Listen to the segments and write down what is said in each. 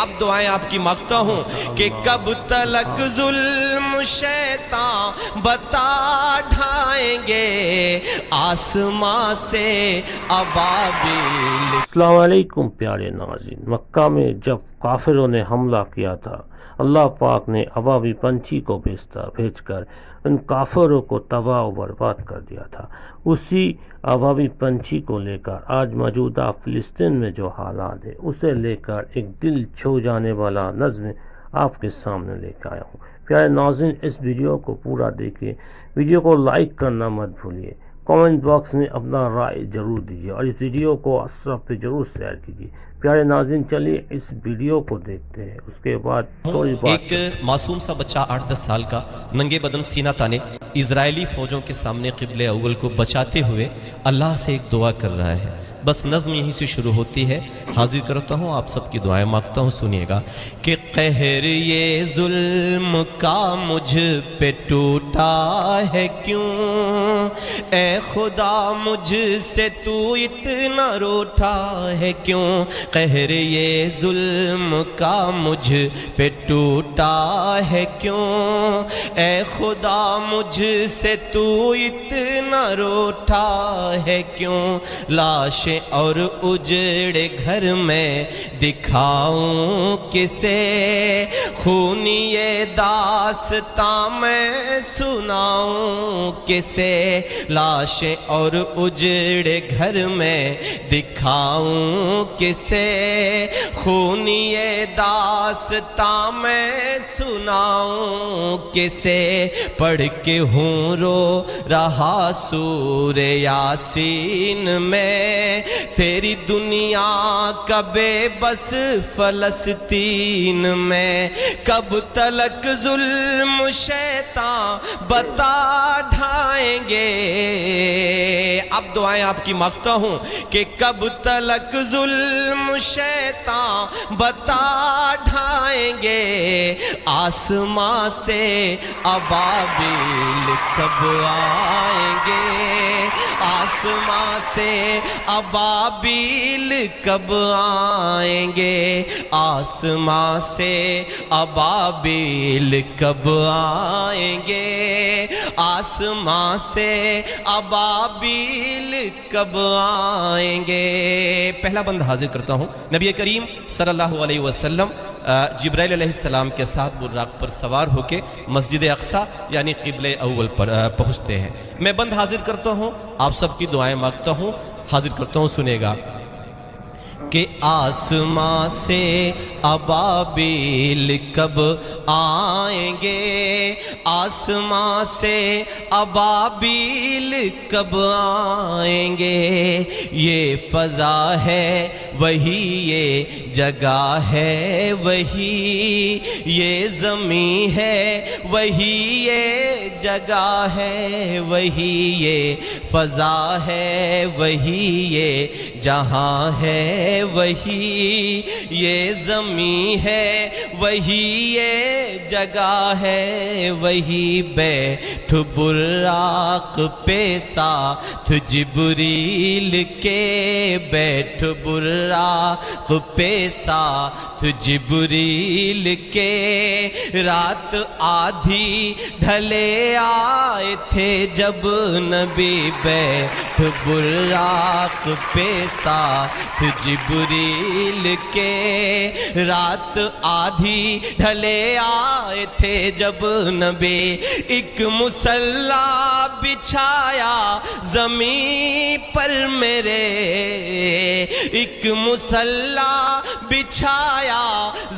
اب دعائیں آپ کی مانگتا ہوں کہ کب تلک ظلم شیطان بتا ڈھائیں گے آسمان سے ابابیل۔ السلام علیکم پیارے ناظرین، مکہ میں جب کافروں نے حملہ کیا تھا، اللہ پاک نے ابابی پنچھی کو بھیج کر ان کافروں کو تباہ و برباد کر دیا تھا۔ اسی ابابی پنچھی کو لے کر آج موجودہ فلسطین میں جو حالات ہے اسے لے کر ایک دل چھو جانے والا نظم آپ کے سامنے لے کے آیا ہوں۔ پیارے ناظرین، اس ویڈیو کو پورا دیکھیں، ویڈیو کو لائک کرنا مت بھولیے، کامنٹ باکس میں اپنا رائے ضرور دیجیے اور اس ویڈیو کو سب پہ ضرور شیئر کیجیے۔ پیارے ناظرین، چلیے اس ویڈیو کو دیکھتے ہیں، اس کے بعد تھوڑی بات۔ ایک معصوم سا بچہ 8-10 سال کا ننگے بدن سینہ تانے اسرائیلی فوجوں کے سامنے قبلہ اول کو بچاتے ہوئے اللہ سے ایک دعا کر رہا ہے۔ بس نظم یہیں سے شروع ہوتی ہے، حاضر کرتا ہوں، آپ سب کی دعائیں مانگتا ہوں، سنیے گا کہ قہر یہ ظلم کا مجھ پہ ٹوٹا ہے کیوں، اے خدا مجھ سے تو اتنا روٹھا ہے کیوں، قہر یہ ظلم کا مجھ پہ ٹوٹا ہے کیوں، اے خدا مجھ سے تو اتنا روٹھا ہے کیوں، لاش اور اجڑے گھر میں دکھاؤں کسے، خونی یہ داستان میں سناؤں کسے، لاشیں اور اجڑے گھر میں دکھاؤں کسے، خونی یہ داستان میں سناؤں کسے، پڑھ کے ہوں رو رہا سورہ یاسین میں، تیری دنیا کا بے بس فلسطین میں، کب تلک ظلم شیطان بتا ڈھائیں گے، اب دعائیں آپ کی مانگتا ہوں کہ کب تلک ظلم شیطان بتا ڈھائیں گے آسمان سے ابابیل کب آئیں گے، آسمان سے ابابیل کب آئیں گے، آسمان سے ابابیل کب آئیں گے، آسمان سے ابابیل کب آئیں گے۔ پہلا بند حاضر کرتا ہوں، نبی کریم صلی اللہ علیہ وسلم جبرائیل علیہ السلام کے ساتھ براق پر سوار ہو کے مسجد اقصیٰ یعنی قبلہ اول پر پہنچتے ہیں۔ میں بند حاضر کرتا ہوں، آپ سب کی دعائیں مانگتا ہوں، حاضر کرتا ہوں، سنے گا کہ آسمان سے ابابیل کب آئیں گے، آسمان سے ابابیل کب آئیں گے، یہ فضا ہے وہی یہ جگہ ہے وہی یہ زمین ہے وہی یہ جگہ ہے وہی یہ فضا ہے وہی یہ جہاں ہے وہی یہ زمین ہے وہی یہ جگہ ہے وہی بیٹھ براق پہ ساتھ جبریل کے، بیٹھ براق پہ ساتھ جبریل کے، رات آدھی ڈھلے آئے تھے جب نبی بیٹھ براق پہ ساتھ جبریل کے، رات آدھی ڈھلے آئے تھے جب نبی، ایک مصلی بچھایا زمین پر میرے، ایک مصلی بچھایا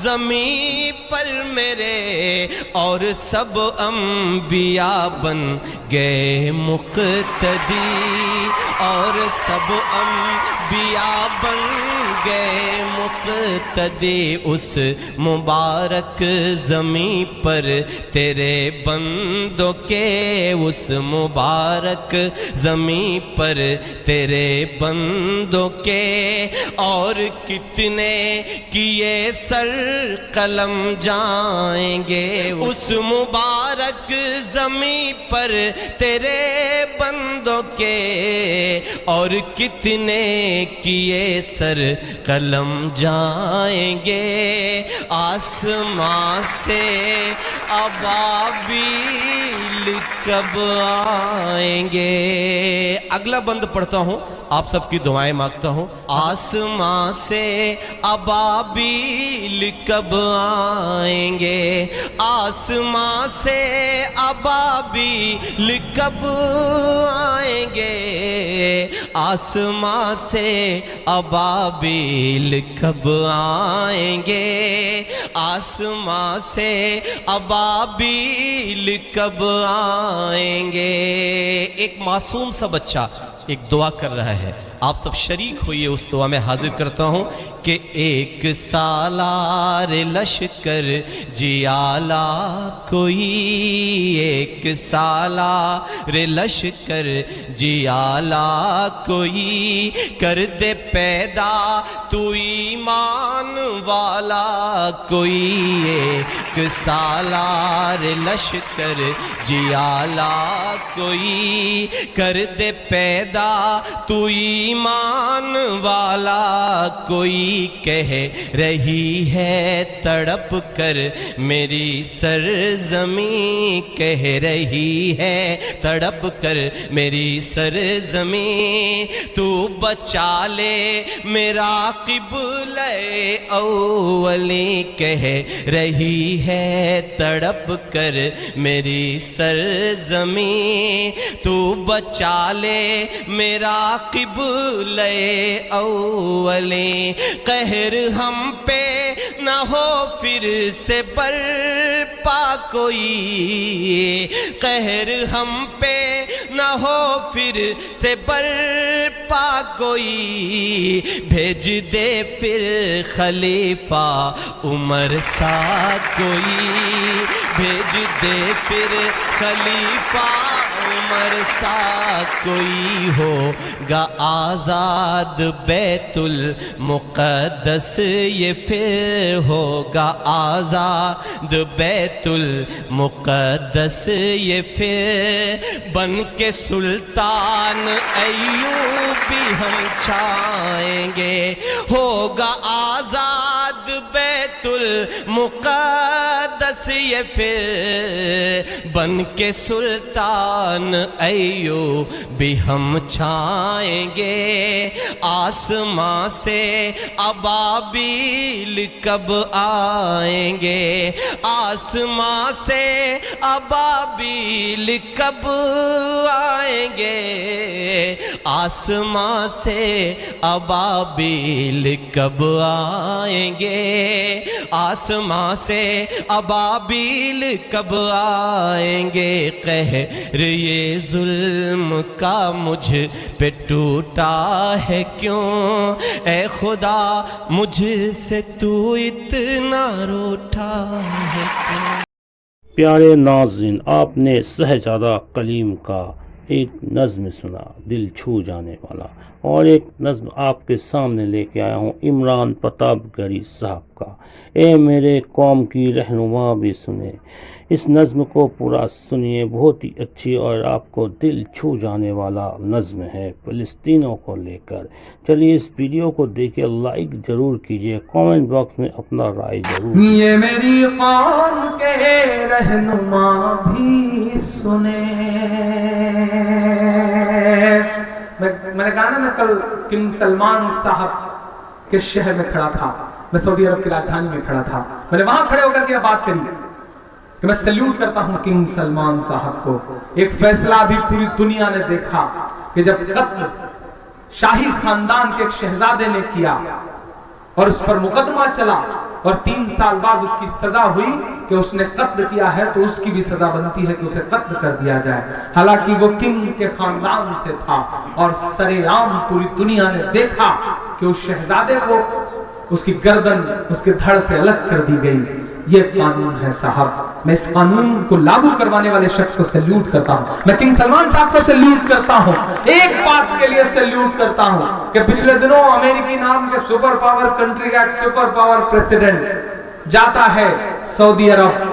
زمین پر میرے، اور سب انبیاء بن گئے مقتدی، اور سب انبیاء بن گئے مقتدی، اس مبارک زمین پر تیرے بندوں کے، اس مبارک زمین پر تیرے بندوں کے، اور کتنے کیے سر قلم جائیں گے، اس مبارک زمین پر تیرے بندوں کے، اور کتنے کیے سر قلم جائیں گے آسمان سے ابابیل کب آئیں گے. اگلا بند پڑھتا ہوں, آپ سب کی دعائیں مانگتا ہوں. آسمان سے ابابیل کب آئیں گے آسمان سے ابابیل کب آئیں گے آسمان سے ابابیل کب آئیں گے آسمان سے ابابیل کب آئیں گے. ایک معصوم سا بچہ ایک دعا کر رہا ہے, آپ سب شریک ہوئیے اس دعا میں. حاضر کرتا ہوں کہ ایک سالار لشکر جیالا کوئی, ایک سالار لشکر جیالا کوئی, کر دے پیدا تو ایمان والا کوئی, ایک سالار لشکر جیالا کوئی, کر دے پیدا تو ایمان والا کوئی, کہہ رہی ہے تڑپ کر میری سرزمین, کہہ رہی ہے تڑپ کر میری سرزمین, تو بچا لے میرا قبلہ اولی, کہہ رہی ہے تڑپ کر میری سرزمین, تو بچا لے میرا قبلہ اولی, قہر ہم پہ نہ ہو پھر سے برپا کوئی, قہر ہم پہ نہ ہو پھر سے برپا کوئی, بھیج دے پھر خلیفہ عمر سا کوئی, بھیج دے پھر خلیفہ عمر سا کوئی, ہوگا آزاد بیت المقدس یہ پھر ہوگا آزاد بیت المقدس یہ پھر, بن کے سلطان ایوبی ہم چھائیں گے, ہوگا آزاد بیت المقدس یہ پھر, بن کے سلطان ایوبی ہم چھائیں گے, آسمان سے ابابیل کب آئیں گے آسمان سے ابابیل کب آئیں گے آسمان سے ابابیل کب آئیں گے آسمان سے ابابیل کب آئیں گے, قہر یہ ظلم کا مجھ پہ ٹوٹا ہے کیوں, اے خدا مجھ سے تو اتنا روٹھا ہے کیوں. پیارے ناظرین, آپ نے شہزادہ کلیم کا ایک نظم سنا دل چھو جانے والا, اور ایک نظم آپ کے سامنے لے کے آیا ہوں عمران پرتاپ گڑھی صاحب کا, اے میرے قوم کی رہنما بھی سنے. اس نظم کو پورا سنیے, بہت ہی اچھی اور آپ کو دل چھو جانے والا نظم ہے فلسطینوں کو لے کر. چلیے اس ویڈیو کو دیکھیے, لائک ضرور کیجیے, کامنٹ باکس میں اپنا رائے ضرور. یہ میری قوم کے رہنما بھی سنے. میں نے کہا نا, میں کل کنگ سلمان صاحب کے شہر میں کھڑا تھا, میں سعودی عرب کی راجدھانی میں کھڑا تھا. میں نے وہاں کھڑے ہو کر کے بات کری کہ میں سیلیوٹ کرتا ہوں کنگ سلمان صاحب کو. ایک فیصلہ بھی پوری دنیا نے دیکھا کہ جب قتل شاہی خاندان کے ایک شہزادے نے کیا اور اس پر مقدمہ چلا اور 3 سال بعد اس کی سزا ہوئی کہ اس نے قتل کیا ہے, تو اس کی بھی سزا بنتی ہے کہ اسے قتل کر دیا جائے. حالانکہ وہ کنگ کے خاندان سے تھا اور سرے عام پوری دنیا نے دیکھا کہ اس شہزادے کو اس کی گردن اس کے دھڑ سے الگ کر دی گئی. یہ قانون ہے صاحب. میں اس قانون کو لاگو کروانے والے شخص کو سیلیوٹ کرتا ہوں. میں کنگ سلمان صاحب کو سیلیوٹ کرتا ہوں, ایک بات کے لیے سیلیوٹ کرتا ہوں کہ پچھلے دنوں امریکی نام کے سپر پاور کنٹری کا ایک سپر پاور پریسیڈنٹ جاتا ہے سعودی عرب.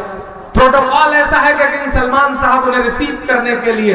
پروٹوکول ایسا ہے کہ کنگ سلمان صاحب انہیں ریسیو کرنے کے لیے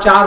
4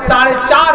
4:30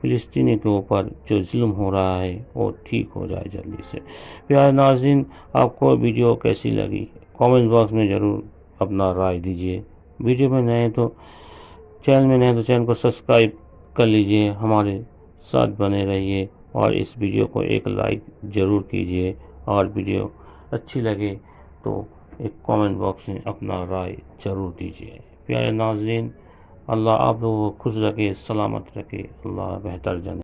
فلسطینی کے اوپر جو ظلم ہو رہا ہے وہ ٹھیک ہو جائے جلدی سے۔ پیارے ناظرین، آپ کو ویڈیو کیسی لگی کامنٹ باکس میں ضرور اپنا رائے دیجیے۔ ویڈیو میں نئے تو چینل کو سبسکرائب کر لیجیے، ہمارے ساتھ بنے رہیے اور اس ویڈیو کو ایک لائک ضرور کیجیے، اور ویڈیو اچھی لگے تو ایک کامنٹ باکس میں اپنا رائے ضرور دیجیے۔ پیارے ناظرین، اللہ آپ لوگوں کو خوش رکھے، سلامت رکھے، اللہ بہتر جانے۔